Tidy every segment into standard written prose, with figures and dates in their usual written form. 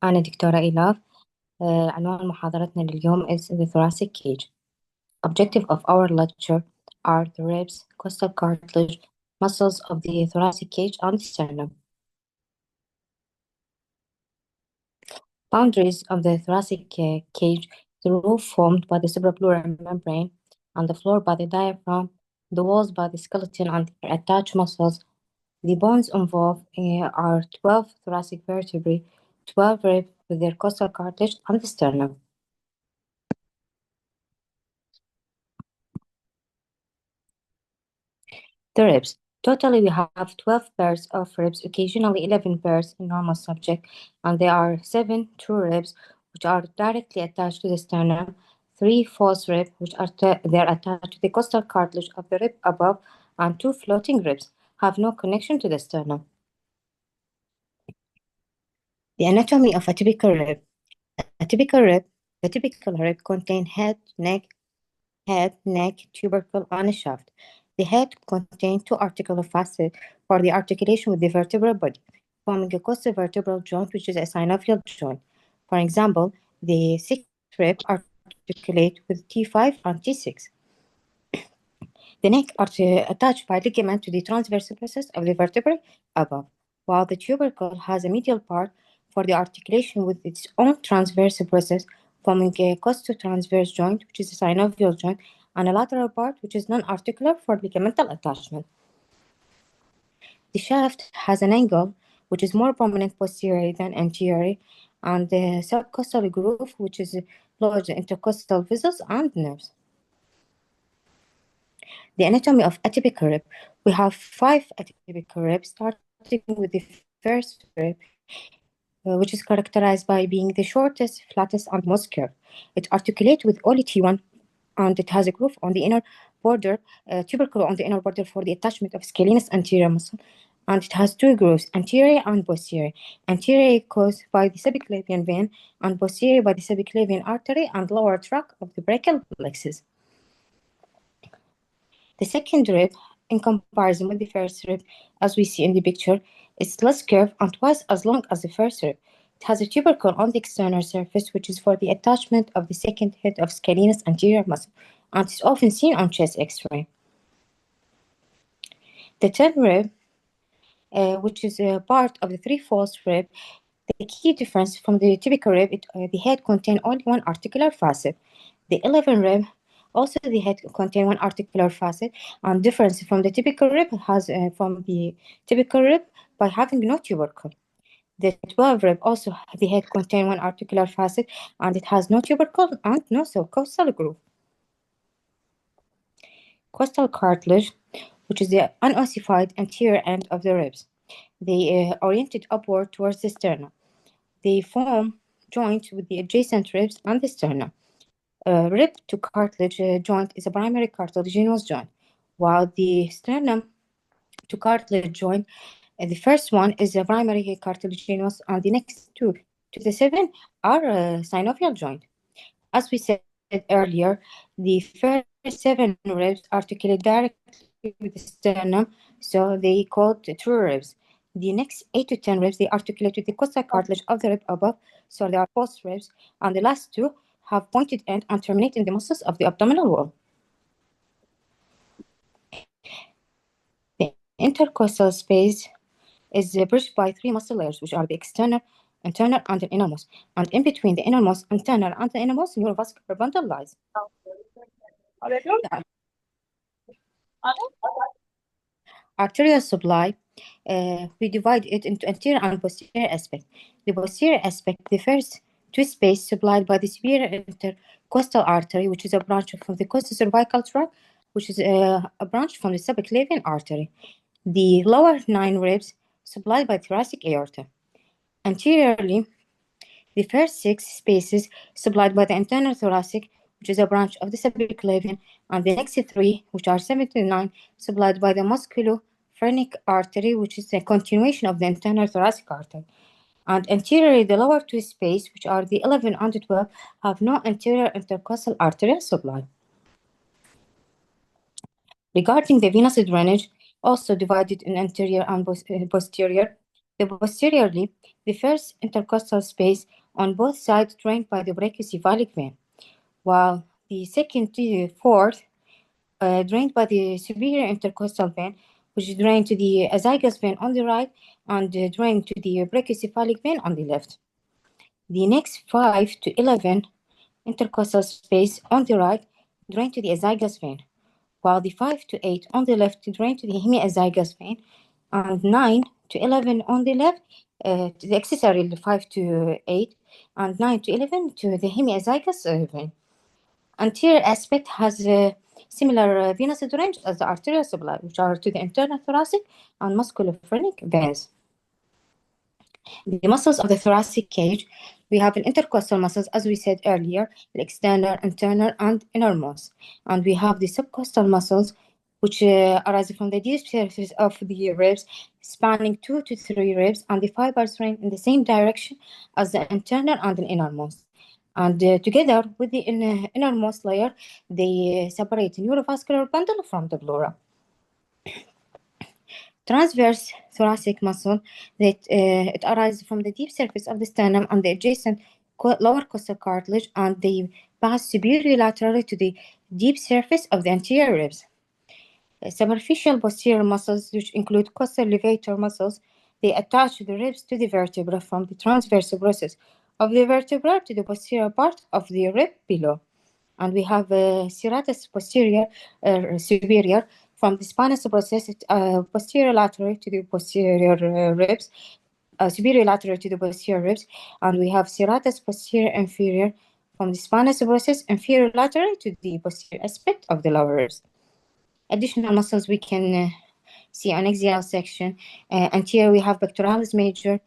أنا دكتورة إيلاف. عنوان محاضرتنا لليوم is the thoracic cage. Objective of our lecture are the ribs, costal cartilage, muscles of the thoracic cage and sternum. Boundaries of the thoracic cage: the roof formed by the suprapleural membrane, and the floor by the diaphragm, the walls by the skeleton and their attached muscles. The bones involved are 12 thoracic vertebrae, 12 ribs with their costal cartilage, and the sternum. The ribs. Totally, we have 12 pairs of ribs, occasionally 11 pairs in normal subject, and there are 7 true ribs, which are directly attached to the sternum, 3 false ribs, which are they're attached to the costal cartilage of the rib above, and 2 floating ribs have no connection to the sternum. The anatomy of a typical rib. The typical rib contains head, neck, tubercle, and a shaft. The head contains 2 articular facets for the articulation with the vertebral body, forming a costovertebral joint, which is a synovial joint. For example, the sixth rib articulate with T5 and T6. The neck are attached by ligament to the transverse process of the vertebrae above, while the tubercle has a medial part for the articulation with its own transverse process, forming a costotransverse joint, which is a synovial joint, and a lateral part, which is non-articular for ligamental attachment. The shaft has an angle, which is more prominent posteriorly than anteriorly, and the subcostal groove, which is below the intercostal vessels and nerves. The anatomy of atypical rib. We have 5 atypical ribs, starting with the first rib, which is characterized by being the shortest, flattest, and most curved. It articulates with only T1, and it has a groove on the inner border, tubercle on the inner border for the attachment of scalenus anterior muscle, and it has 2 grooves, anterior and posterior. Anterior caused by the subclavian vein, and posterior by the subclavian artery and lower tract of the brachial plexus. The second rib, in comparison with the first rib, as we see in the picture, is less curved and twice as long as the first rib. It has a tubercle on the external surface, which is for the attachment of the second head of scalenus anterior muscle, and is often seen on chest X-ray. The third rib, which is a part of the 3 false rib, the key difference from the typical rib, the head contains only 1 articular facet. The 11 rib, also the head contains 1 articular facet, and difference from the typical rib by having no tubercle. The 12 rib, also the head contains 1 articular facet, and it has no tubercle and no subcostal groove. Costal cartilage, which is the unossified anterior end of the ribs. They oriented upward towards the sternum. They form joint with the adjacent ribs and the sternum. Rib to cartilage joint is a primary cartilaginous joint, while the sternum to cartilage joint, the first one is a primary cartilaginous, and the next 2 to the 7 are a synovial joint. As we said earlier, the first 7 ribs articulate directly with the sternum, so they called true ribs. The next 8 to 10 ribs, they articulate with the costal cartilage of the rib above, so they are false ribs, and the last 2 have pointed end and terminate in the muscles of the abdominal wall. The intercostal space is bridged by 3 muscle layers, which are the external, internal, and the innermost. And in between the innermost, internal, and the innermost, neurovascular bundle lies. Arterial supply, we divide it into anterior and posterior aspect. The posterior aspect, the first 2 space supplied by the superior intercostal artery, which is a branch from the costocervical tract, which is a branch from the subclavian artery. The lower 9 ribs supplied by thoracic aorta. Anteriorly, the first 6 spaces supplied by the internal thoracic, which is a branch of the subclavian, and the next 3, which are 7 to 9, supplied by the musculophrenic artery, which is a continuation of the internal thoracic artery. And anteriorly, the lower 2 spaces, which are the 11 and the 12, have no anterior intercostal arterial supply. Regarding the venous drainage, also divided in anterior and posterior, The posteriorly, the first intercostal space on both sides drained by the brachiocephalic vein, while the second to fourth drained by the superior intercostal vein, which is drained to the azygous vein on the right and drained to the brachiocephalic vein on the left. The next 5 to 11 intercostal space on the right drain to the azygous vein, while the 5 to 8 on the left drain to the hemiazygous vein, and 9 to 11 on the left to the accessory 5 to 8, and 9 to 11 to the hemiazygous vein. Anterior aspect has similar venous drainage as the arterial supply, which are to the internal thoracic and musculophrenic veins. The muscles of the thoracic cage, we have an intercostal muscles, as we said earlier, the external, internal, and innermost. And we have the subcostal muscles, which arise from the deep surface of the ribs, spanning 2 to 3 ribs, and the fibers run in the same direction as the internal and the innermost. And together with the innermost layer, they separate the neurovascular bundle from the pleura. Transverse thoracic muscle that it arises from the deep surface of the sternum and the adjacent lower costal cartilage, and they pass superior laterally to the deep surface of the anterior ribs. Superficial posterior muscles, which include costal levator muscles, they attach the ribs to the vertebra from the transverse process of the vertebra to the posterior part of the rib below. And we have serratus posterior, superior, from the spinous process posterior lateral to the posterior ribs, superior lateral to the posterior ribs, and we have serratus posterior inferior from the spinous process inferior lateral to the posterior aspect of the lower ribs. Additional muscles we can see on axial section. Anterior we have pectoralis major,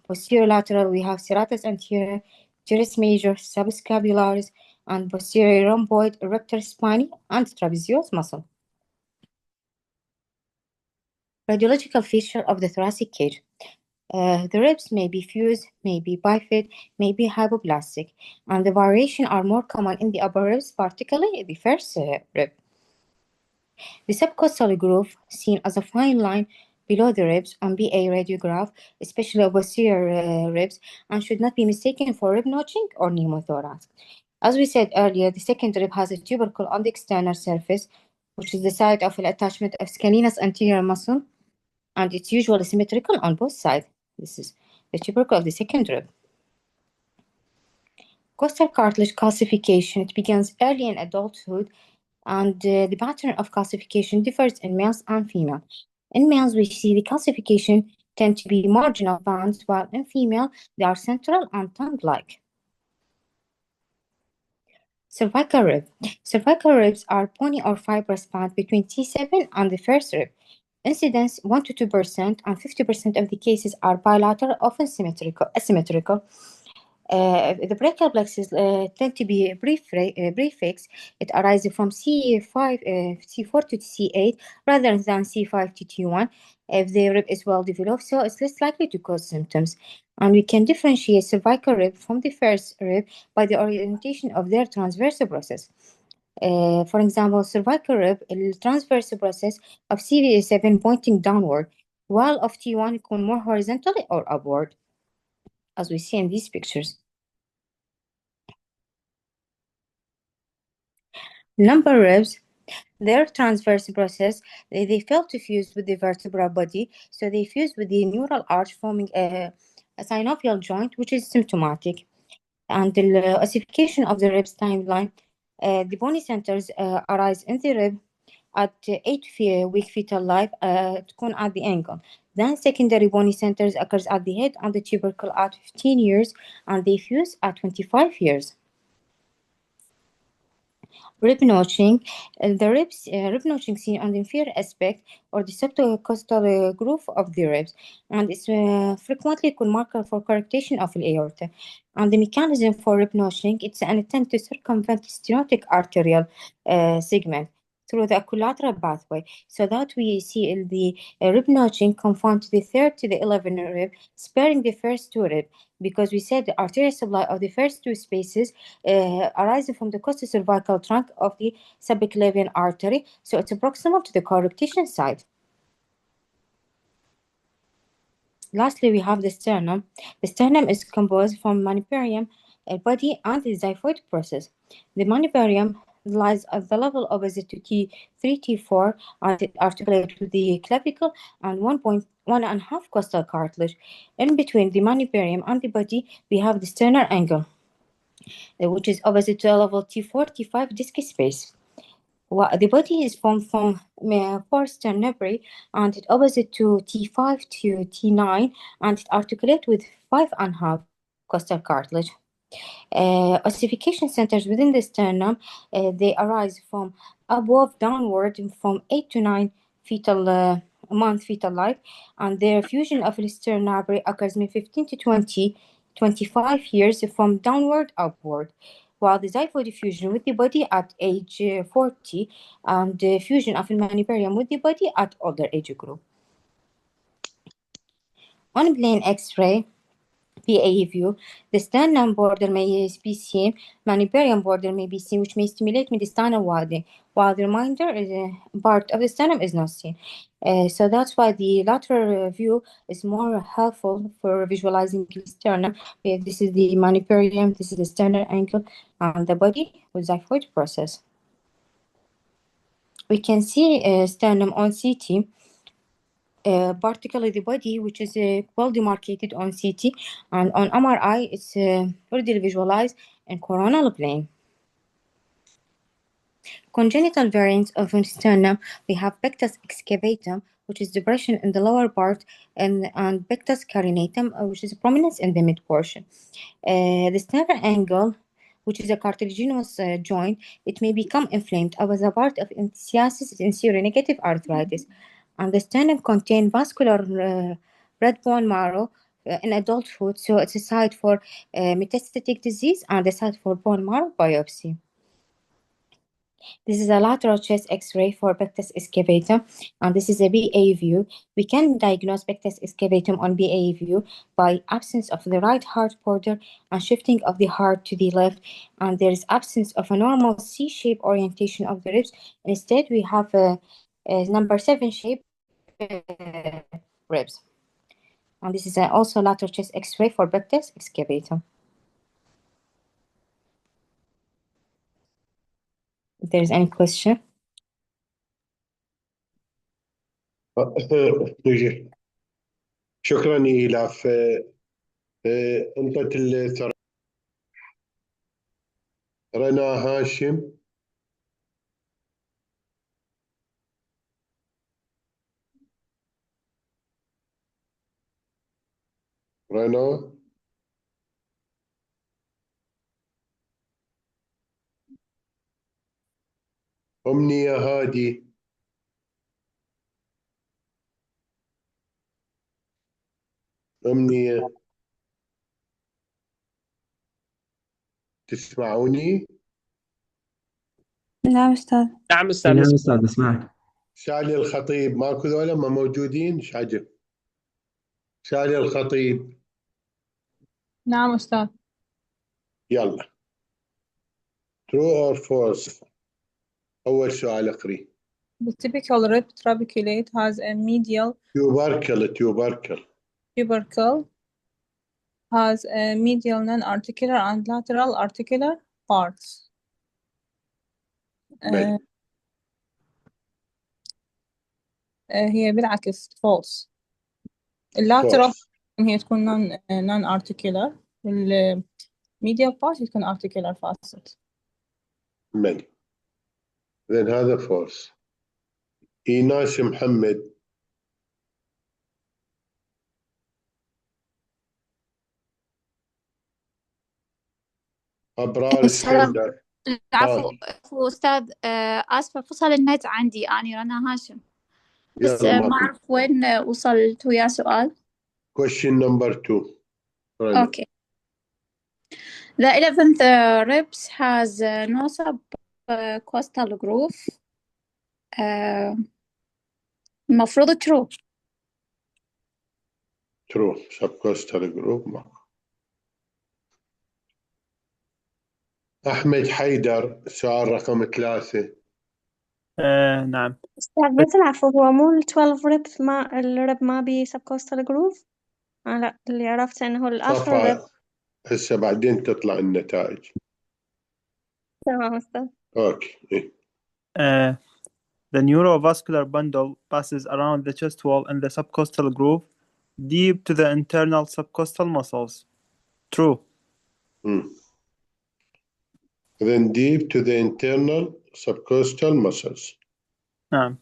posterior lateral we have serratus anterior, teres major, subscapularis, and posterior rhomboid, erector spinae, and trapezius muscle. Radiological feature of the thoracic cage. The ribs may be fused, may be bifid, may be hypoplastic, and the variation are more common in the upper ribs, particularly the first rib. The subcostal groove, seen as a fine line below the ribs on BA radiograph, especially posterior ribs, and should not be mistaken for rib notching or pneumothorax. As we said earlier, the second rib has a tubercle on the external surface, which is the site of the attachment of scalenus anterior muscle, and it's usually symmetrical on both sides. This is the tubercle of the second rib. Costal cartilage calcification, it begins early in adulthood, and the pattern of calcification differs in males and females. In males, we see the calcification tend to be marginal bands, while in female, they are central and tongue-like. Cervical rib. Cervical ribs are bony or fibrous band between T7 and the first rib. Incidence 1 to 2%, and 50% of the cases are bilateral, often asymmetrical. The brachial plexus tend to be prefix. It arises from C4 to C8 rather than C5 to T1 if the rib is well developed, so it's less likely to cause symptoms. And we can differentiate cervical rib from the first rib by the orientation of their transverse process. For example, cervical rib, transverse process of CV7 pointing downward, while of T1 يكون more horizontally or upward, as we see in these pictures. Lumbar ribs, their transverse process, they fail to fuse with the vertebral body, so they fuse with the neural arch, forming a synovial joint, which is symptomatic. And the ossification of the ribs timeline, the bony centers arise in the rib at 8-week fetal life تكون at the ankle. Then secondary bony centers occurs at the head and the tubercle at 15 years, and they fuse at 25 years. Rib notching, the rib notching seen on the inferior aspect or the subcostal groove of the ribs, and it's frequently a marker for correction of the aorta. And the mechanism for rib notching, it's an attempt to circumvent stenotic arterial segment through the equilateral pathway, so that we see the rib notching confined to the 3rd to the 11th rib, sparing the first 2 rib, because we said the arterial supply of the first 2 spaces arising from the costocervical trunk of the subclavian artery, so it's proximal to the corrugation side. Lastly, we have the sternum. The sternum is composed from maniparium, a body, and the xiphoid process. The maniparium lies at the level opposite to T3, T4, and it articulates with the clavicle and 1.1 costal cartilage. In between the maniparium and the body, we have the sternal angle, which is opposite to level T4, T5 disc space. The body is formed from four sternebrae and it opposite to T5 to T9 and it articulate with 5.5 costal cartilage. Ossification centers within the sternum, they arise from above downward from 8 to 9 fetal month fetal life, and their fusion of the sternabrae occurs in 15 to 25 years from downward upward, while the xiphoid fusion with the body at age 40 and the fusion of the maniparium with the body at older age group. On plain X-ray, PA view, the sternum border may be seen, maniparium border may be seen, which may stimulate mediastinal widening, while the remainder part of the sternum is not seen. So that's why the lateral view is more helpful for visualizing the sternum. This is the maniparium, this is the sternal angle, and the body with xiphoid process. We can see sternum on CT. Particularly the body, which is well demarcated on CT, and on MRI, it's already visualized in coronal plane. Congenital variants of sternum, we have pectus excavatum, which is depression in the lower part, and pectus carinatum, which is prominence in the mid portion. The sternal angle, which is a cartilaginous joint, it may become inflamed as a part of enthesiasis in seronegative arthritis. And the sternum contain vascular red bone marrow in adulthood, so it's a site for metastatic disease and a site for bone marrow biopsy. This is a lateral chest X-ray for pectus excavatum, and this is a BA view. We can diagnose pectus excavatum on BA view by absence of the right heart border and shifting of the heart to the left, and there is absence of a normal C-shape orientation of the ribs. Instead, we have a number 7 shape ribs. And this is also lateral chest X-ray for pectus excavatum. If there is any question. شكرا إيلاف. انطت رنا هاشم. رنا أمنية هادي. أمنية تسمعوني؟ نعم أستاذ. نعم أستاذ. نعم أستاذ أسمعك. شالي الخطيب ماكو ذولا ما موجودين شعجب. شالي الخطيب. نعم أستاذ. يلا. True or false؟ أول سؤال أقري. The typical rib trabeculate has a medial tubercle has a medial non-articular and lateral articular parts. هي بالعكس false. اللاترال هي تكون non-articular والميديال part تكون articular facet. مالي. then هذا false. إيناس محمد. أبرار اسكندر. العفو أستاذ، آسفة فصل النت عندي، أنا رنا هاشم، بس ما أعرف وين وصلت ويا سؤال. Question number 2. Okay. The 11th ribs has no subcostal groove. المفروض true. True. Subcostal groove ما. أحمد حيدر سؤال رقم 3. نعم. أستاذ بس العفو، هو مو ال 12 ريب ما الرب ما بي subcostal groove؟ لا، اللي عرفت انه الاخر صفحة هسه بعدين تطلع النتائج. تمام استاذ. اوكي إيه. The neurovascular bundle passes around the chest wall in the subcostal groove, deep to the internal subcostal muscles. True. Then deep to the internal subcostal muscles. نعم.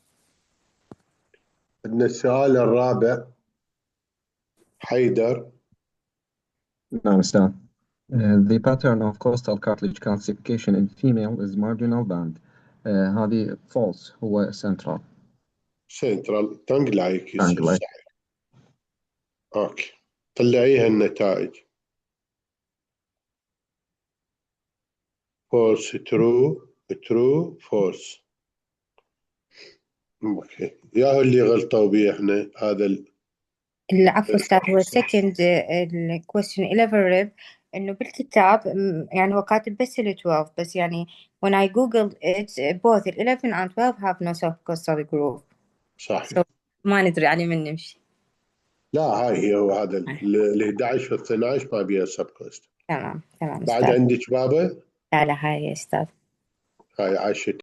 عندنا السؤال الرابع. حيدر. نعم أستاذ. The pattern of costal cartilage calcification in female is marginal band. هذه false، هو central. central tongue like يصير Tongue-like. صحيح. اوكي طلعيها النتائج. false true false. اوكي ياهو اللي غلطوا بيه احنا هذا العفو أستاذ، هو second question 11 rib إنه بالكتاب يعني هو كاتب بس ال 12 بس يعني when I googled it both ال 11 and 12 have no subcostal groove. صحيح. So ما ندري عليه من نمشي. لا هاي هو هذا ال 11 وال 12 ما بيها سبكوست. تمام بعد أستاذ. عندك بابا؟ لا هاي يا أستاذ. هاي عاشت.